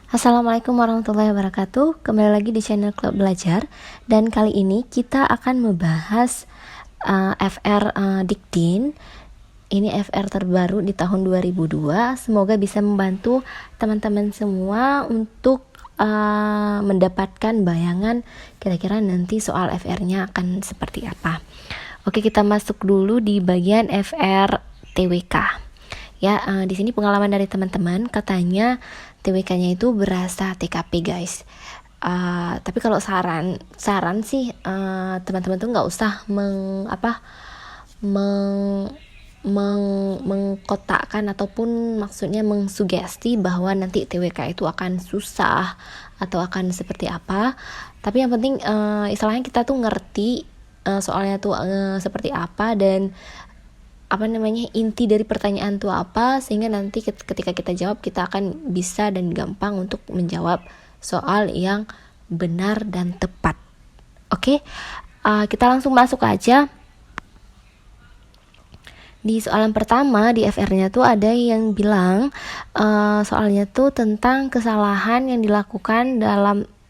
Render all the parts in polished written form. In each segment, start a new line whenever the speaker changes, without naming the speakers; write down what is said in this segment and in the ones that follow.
Assalamualaikum warahmatullahi wabarakatuh. Kembali lagi di channel Klub Belajar. Dan kali ini kita akan membahas FR Diktin. Ini FR terbaru di tahun 2002. Semoga bisa membantu teman-teman semua untuk mendapatkan bayangan kira-kira nanti soal FR-nya akan seperti apa. Oke, kita masuk dulu di bagian FR TWK. Ya, di sini pengalaman dari teman-teman, katanya TWK-nya itu berasa TKP guys. Tapi kalau saran sih teman-teman tuh nggak usah mengkotakkan ataupun maksudnya mengsugesti bahwa nanti TWK itu akan susah atau akan seperti apa. Tapi yang penting istilahnya kita tuh ngerti soalnya tuh seperti apa dan inti dari pertanyaan itu apa, sehingga nanti ketika kita jawab kita akan bisa dan gampang untuk menjawab soal yang benar dan tepat. Oke, kita langsung masuk aja. Di soalan pertama di FR-nya tuh ada yang bilang soalnya tuh tentang kesalahan yang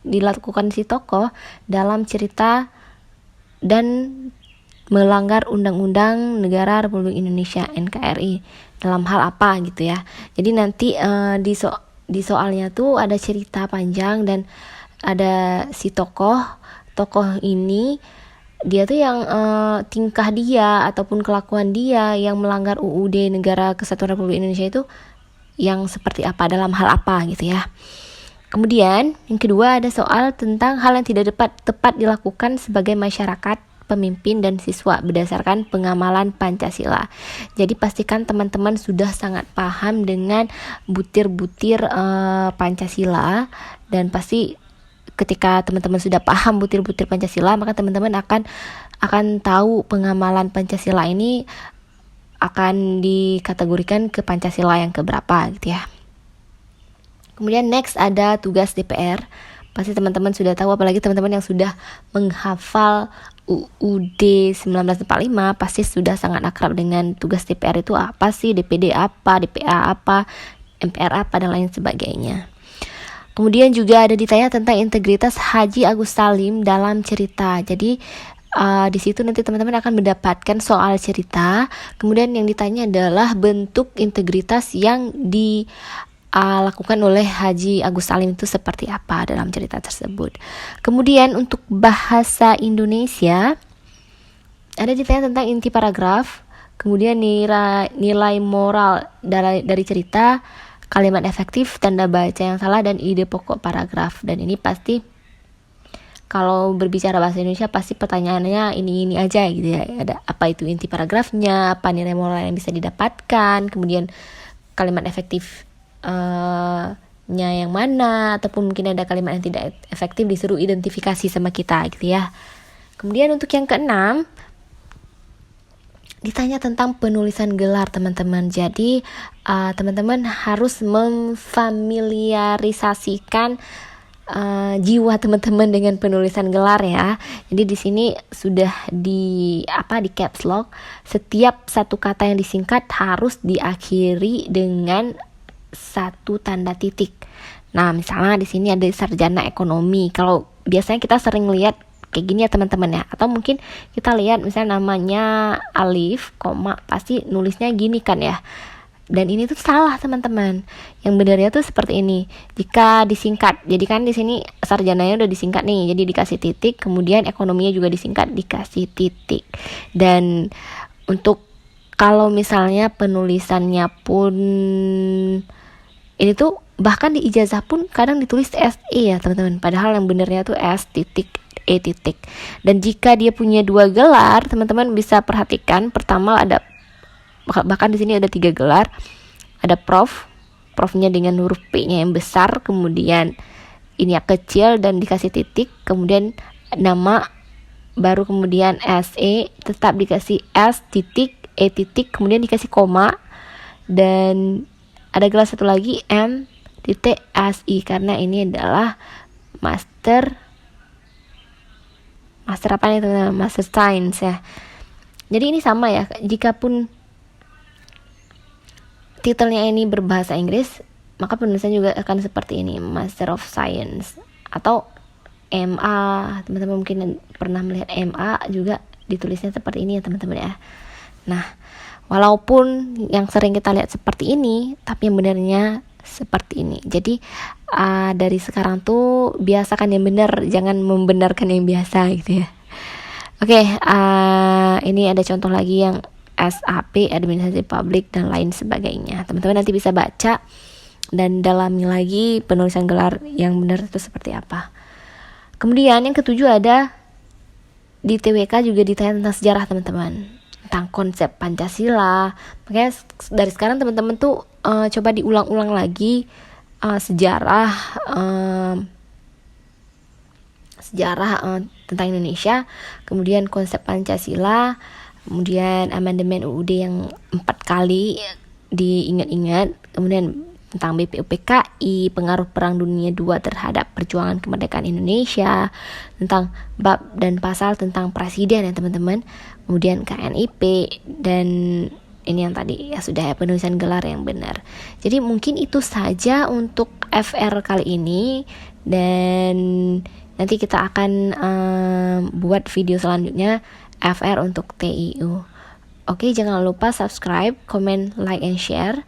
dilakukan si tokoh dalam cerita dan melanggar Undang-Undang Negara Republik Indonesia NKRI dalam hal apa gitu ya. Jadi nanti di soalnya tuh ada cerita panjang dan ada si tokoh ini dia tuh yang tingkah dia ataupun kelakuan dia yang melanggar UUD Negara Kesatuan Republik Indonesia itu yang seperti apa, dalam hal apa gitu ya. Kemudian yang kedua ada soal tentang hal yang tidak tepat dilakukan sebagai masyarakat, pemimpin dan siswa berdasarkan pengamalan Pancasila. Jadi pastikan teman-teman sudah sangat paham dengan butir-butir Pancasila, dan pasti ketika teman-teman sudah paham butir-butir Pancasila, maka teman-teman akan tahu pengamalan Pancasila ini akan dikategorikan ke Pancasila yang keberapa gitu ya. Kemudian next ada tugas DPR. Pasti teman-teman sudah tahu, apalagi teman-teman yang sudah menghafal UUD 1945 pasti sudah sangat akrab dengan tugas DPR itu apa sih, DPD apa, DPA apa, MPR apa, dan lain sebagainya. Kemudian juga ada ditanya tentang integritas Haji Agus Salim dalam cerita. Jadi di situ nanti teman-teman akan mendapatkan soal cerita. Kemudian yang ditanya adalah bentuk integritas yang dilakukan oleh Haji Agus Salim itu seperti apa dalam cerita tersebut. Kemudian untuk bahasa Indonesia ada ditanya tentang inti paragraf, kemudian nilai moral dari cerita, kalimat efektif, tanda baca yang salah, dan ide pokok paragraf. Dan ini pasti kalau berbicara bahasa Indonesia pasti pertanyaannya ini aja gitu ya. Ada apa itu inti paragrafnya, apa nilai moral yang bisa didapatkan, kemudian kalimat efektif nya yang mana, ataupun mungkin ada kalimat yang tidak efektif disuruh identifikasi sama kita gitu ya. Kemudian untuk yang keenam ditanya tentang penulisan gelar teman-teman. Jadi teman-teman harus memfamiliarisasikan jiwa teman-teman dengan penulisan gelar ya. Jadi di sini sudah di caps lock, setiap satu kata yang disingkat harus diakhiri dengan satu tanda titik. Nah, misalnya di sini ada sarjana ekonomi. Kalau biasanya kita sering lihat kayak gini ya teman-teman ya. Atau mungkin kita lihat misalnya namanya Alif, koma, pasti nulisnya gini kan ya. Dan ini tuh salah teman-teman. Yang benarnya tuh seperti ini. Jika disingkat, jadi kan di sini sarjananya udah disingkat nih, jadi dikasih titik. Kemudian ekonominya juga disingkat, dikasih titik. Dan untuk kalau misalnya penulisannya pun ini tuh bahkan di ijazah pun kadang ditulis SE ya teman-teman, padahal yang benernya tuh S titik E titik. Dan jika dia punya 2 gelar, teman-teman bisa perhatikan, pertama ada, bahkan di sini ada 3 gelar, ada profnya dengan huruf P-nya yang besar, kemudian ini yang kecil dan dikasih titik, kemudian nama, baru kemudian SE, tetap dikasih S titik E titik, kemudian dikasih koma, dan ada gelar satu lagi M titik SI, karena ini adalah master apa nih teman-teman, master science ya. Jadi ini sama ya, jika pun titelnya ini berbahasa Inggris, maka penulisan juga akan seperti ini, Master of Science atau MA. Teman-teman mungkin pernah melihat MA juga ditulisnya seperti ini ya teman-teman ya. Nah, walaupun yang sering kita lihat seperti ini, tapi yang benarnya seperti ini. Jadi dari sekarang tuh biasakan yang benar, jangan membenarkan yang biasa gitu ya. Oke, ini ada contoh lagi yang SAP, administrasi publik dan lain sebagainya. Teman-teman nanti bisa baca dan dalami lagi penulisan gelar yang benar itu seperti apa. Kemudian yang ketujuh ada di TWK juga ditanya tentang sejarah teman-teman, tentang konsep Pancasila. Makanya dari sekarang teman-teman tuh coba diulang-ulang lagi sejarah tentang Indonesia, kemudian konsep Pancasila, kemudian amandemen UUD yang 4 kali diingat-ingat, kemudian tentang BPUPKI, pengaruh Perang Dunia II terhadap perjuangan kemerdekaan Indonesia, tentang bab dan pasal tentang presiden ya teman-teman, kemudian KNIP, dan ini yang tadi ya sudah ya, penulisan gelar yang benar. Jadi mungkin itu saja untuk FR kali ini, dan nanti kita akan buat video selanjutnya FR untuk TIU. Oke, jangan lupa subscribe, comment, like, and share.